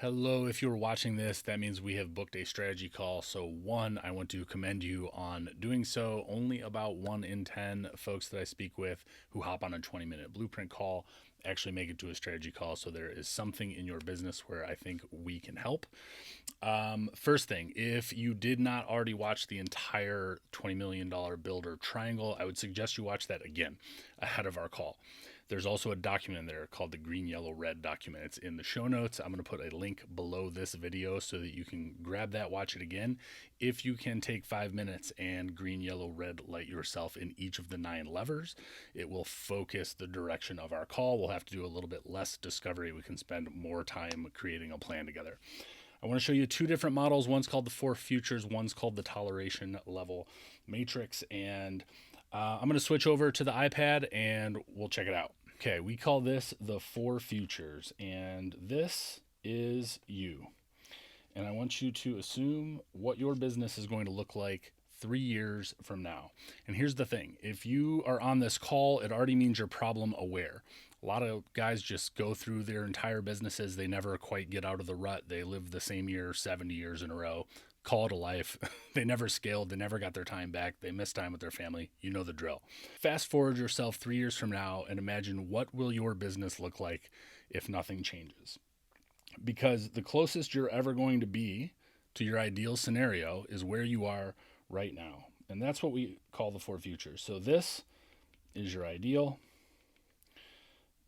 Hello, if you're watching this, that means we have booked a strategy call. So, one, I want to commend you on doing so. Only about 1 in 10 folks that I speak with who hop on a 20-minute blueprint call actually make it to a strategy call. So, there is something in your business where I think we can help. First thing, if you did not already watch the entire $20 million builder triangle, I would suggest you watch that again ahead of our call. There's also a document in there called the green, yellow, red document. It's in the show notes. I'm going to put a link below this video so that you can grab that, watch it again. If you can take 5 minutes and green, yellow, red light yourself in each of the 9 levers, it will focus the direction of our call. We'll have to do a little bit less discovery. We can spend more time creating a plan together. I want to show you 2 different models. One's called the 4 futures, one's called the Toleration Level Matrix. And I'm going to switch over to the iPad and we'll check it out. Okay, we call this the 4 futures, and this is you. And I want you to assume what your business is going to look like 3 years from now. And here's the thing, if you are on this call, it already means you're problem aware. A lot of guys just go through their entire businesses. They never quite get out of the rut. They live the same year 70 years in a row. Call it a life. They never scaled. They never got their time back. They missed time with their family. You know the drill. Fast forward yourself 3 years from now and imagine what will your business look like if nothing changes. Because the closest you're ever going to be to your ideal scenario is where you are right now. And that's what we call the 4 futures. So this is your ideal.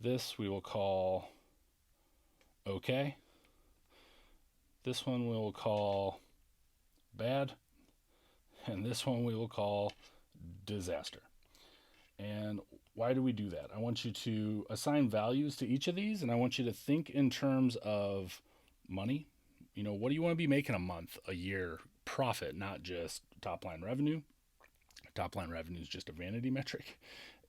This we will call okay. This one we will call bad. And this one we will call disaster. And why do we do that? I want you to assign values to each of these, and I want you to think in terms of money. You know, what do you want to be making a month, a year, profit, not just top line revenue? Top line revenue is just a vanity metric.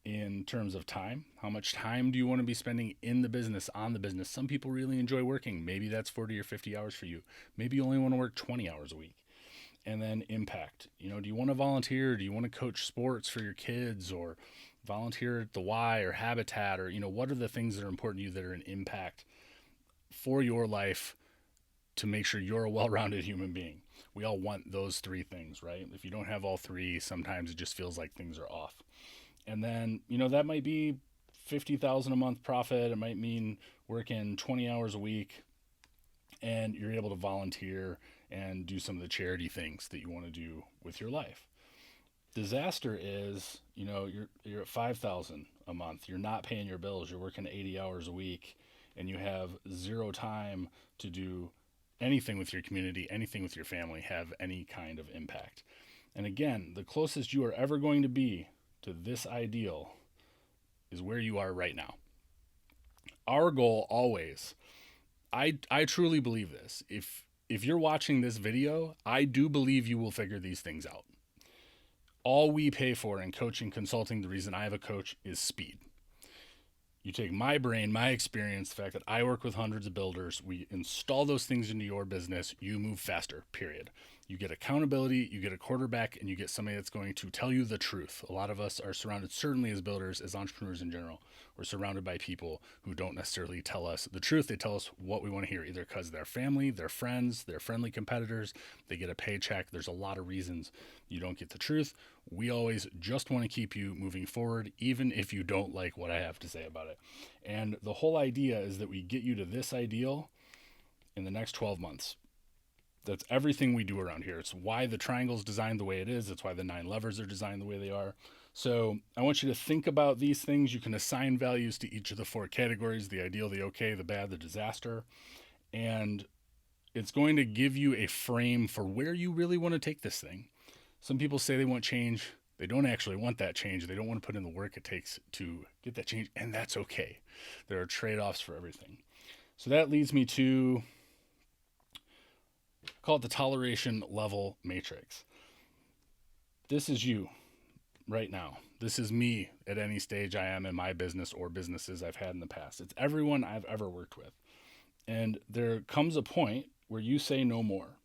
In terms of time, how much time do you want to be spending in the business, on the business? Some people really enjoy working. Maybe that's 40 or 50 hours for you. Maybe you only want to work 20 hours a week. And then impact. You know, do you want to volunteer? Do you want to coach sports for your kids or volunteer at the Y or Habitat? Or, you know, what are the things that are important to you that are an impact for your life to make sure you're a well-rounded human being? We all want those 3 things, right? If you don't have all 3, sometimes it just feels like things are off. And then, you know, that might be 50,000 a month profit. It might mean working 20 hours a week and you're able to volunteer and do some of the charity things that you want to do with your life. Disaster is, you know, you're at 5,000 a month. You're not paying your bills. You're working 80 hours a week and you have zero time to do anything with your community, anything with your family, have any kind of impact. And again, the closest you are ever going to be to this ideal is where you are right now. Our goal always, I truly believe this. If you're watching this video, I do believe you will figure these things out. All we pay for in coaching, consulting, the reason I have a coach is speed. You take my brain, my experience, the fact that I work with hundreds of builders, we install those things into your business, you move faster, period. You get accountability, you get a quarterback, and you get somebody that's going to tell you the truth. A lot of us are surrounded, certainly as builders, as entrepreneurs in general, we're surrounded by people who don't necessarily tell us the truth. They tell us what we want to hear, either because they're family, they're friends, they're friendly competitors, they get a paycheck. There's a lot of reasons you don't get the truth. We always just want to keep you moving forward, even if you don't like what I have to say about it. And the whole idea is that we get you to this ideal in the next 12 months. That's everything we do around here. It's why the triangle is designed the way it is. It's why the 9 levers are designed the way they are. So I want you to think about these things. You can assign values to each of the 4 categories: the ideal, the okay, the bad, the disaster. And it's going to give you a frame for where you really want to take this thing. Some people say they want change. They don't actually want that change. They don't want to put in the work it takes to get that change, and that's okay. There are trade-offs for everything. So that leads me to call it the Toleration Level Matrix. This is you right now. This is me at any stage I am in my business or businesses I've had in the past. It's everyone I've ever worked with. And there comes a point where you say no more.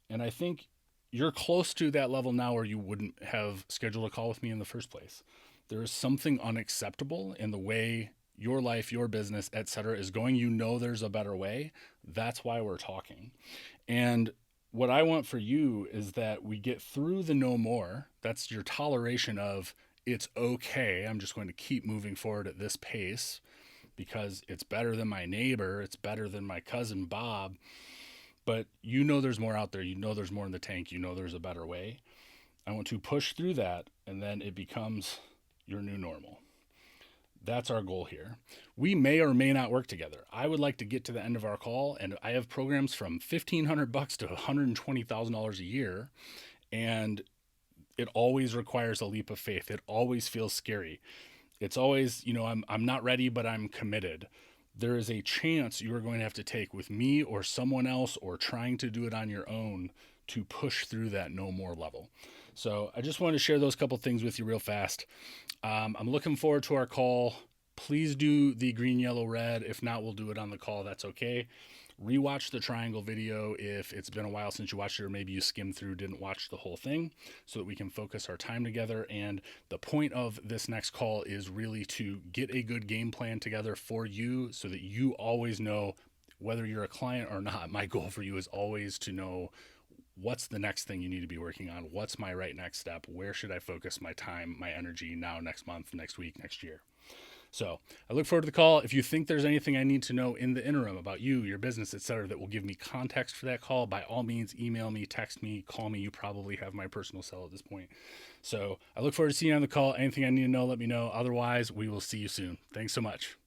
And I think you're close to that level now or you wouldn't have scheduled a call with me in the first place. There is something unacceptable in the way your life, your business, etc., is going, you know there's a better way. That's why we're talking. And what I want for you is that we get through the no more. That's your toleration of it's okay. I'm just going to keep moving forward at this pace because it's better than my neighbor. It's better than my cousin Bob. But you know there's more out there. You know there's more in the tank. You know there's a better way. I want to push through that, and then it becomes your new normal. That's our goal here. We may or may not work together. I would like to get to the end of our call, and I have programs from $1,500 to $120,000 a year, and it always requires a leap of faith. It always feels scary. It's always, I'm not ready, but I'm committed. There is a chance you are going to have to take with me or someone else or trying to do it on your own to push through that no more level. So I just wanted to share those couple things with you real fast. I'm looking forward to our call. Please do the green, yellow, red. If not, we'll do it on the call. That's okay. Rewatch the triangle video if it's been a while since you watched it, or maybe you skimmed through, didn't watch the whole thing, so that we can focus our time together. And the point of this next call is really to get a good game plan together for you so that you always know whether you're a client or not. My goal for you is always to know what's the next thing you need to be working on? What's my right next step? Where should I focus my time, my energy now, next month, next week, next year? So I look forward to the call. If you think there's anything I need to know in the interim about you, your business, etc., that will give me context for that call, by all means, email me, text me, call me. You probably have my personal cell at this point. So I look forward to seeing you on the call. Anything I need to know, let me know. Otherwise, we will see you soon. Thanks so much.